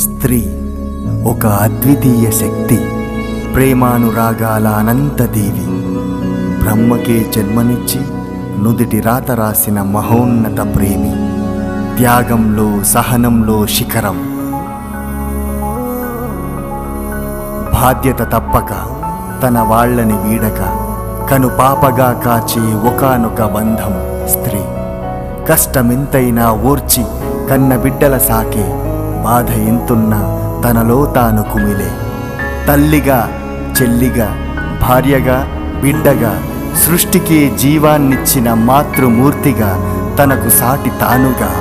స్త్రీ ఒక అద్వితీయ శక్తి, ప్రేమానురాగాల అనంతదేవి. బ్రహ్మకే జన్మనిచ్చి నుదిటి రాత రాసిన మహోన్నత ప్రేమి. త్యాగంలో సహనంలో శిఖరం. బాధ్యత తప్పక తన వాళ్ళని వీడక కనుపాపగా కాచే ఒకానొక బంధం స్త్రీ. కష్టమెంతైనా ఓర్చి కన్న బిడ్డల సాకే, బాధ ఎంతున్నా తనలో తాను కుమిలే. తల్లిగా, చెల్లిగా, భార్యగా, బిడ్డగా, సృష్టికే జీవాన్నిచ్చిన మాతృమూర్తిగా, తనకు సాటి తానుగా,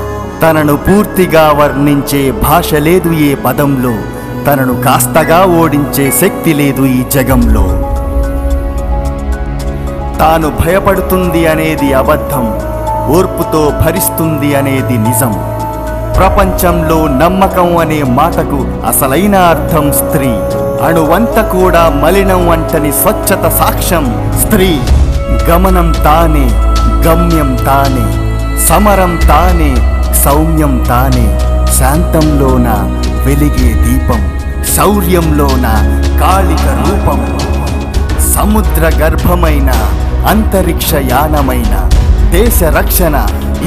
తనను పూర్తిగా వర్ణించే భాష లేదు ఏ పదంలో, తనను కాస్తగా ఓడించే శక్తి లేదు ఈ జగంలో. తాను భయపడుతుంది అనేది అబద్ధం, ఓర్పుతో భరిస్తుంది అనేది నిజం. ప్రపంచంలో నమ్మకం అనే మాటకు అసలైన అర్థం స్త్రీ. అణువంత కూడా మలినం అంటని స్వచ్ఛత సాక్ష్యం స్త్రీ. గమనం తానే, గమ్యం తానే, సమరం తానే, సౌమ్యం తానే. శాంతంలోన వెలిగే దీపం, శౌర్యంలోన కాళిక రూపం. సముద్ర గర్భమైన, అంతరిక్ష యానమైన, దేశ రక్షణ,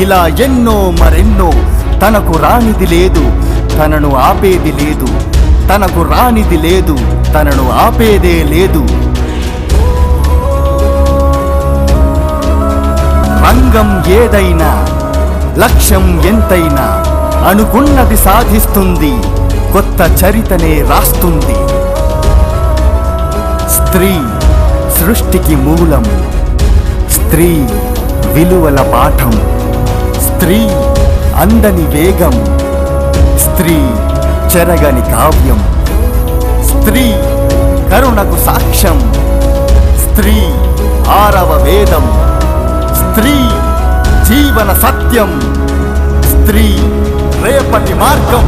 ఇలా ఎన్నో మరెన్నో. తనకు రానిది లేదు, తనను ఆపేది లేదు. తనకు రానిది లేదు, తనను ఆపేదే లేదు. రంగం ఏదైనా, లక్ష్యం ఎంతైనా, అనుకున్నది సాధిస్తుంది, కొత్త చరితనే రాస్తుంది. స్త్రీ సృష్టికి మూలం, స్త్రీ విలువల పాఠం, స్త్రీ అందని వేగం, స్త్రీ చెరగని కావ్యం, స్త్రీ కరుణకు సాక్ష్యం, స్త్రీ ఆరవ వేదం, స్త్రీ జీవన సత్యం, స్త్రీ రేపటి మార్గం.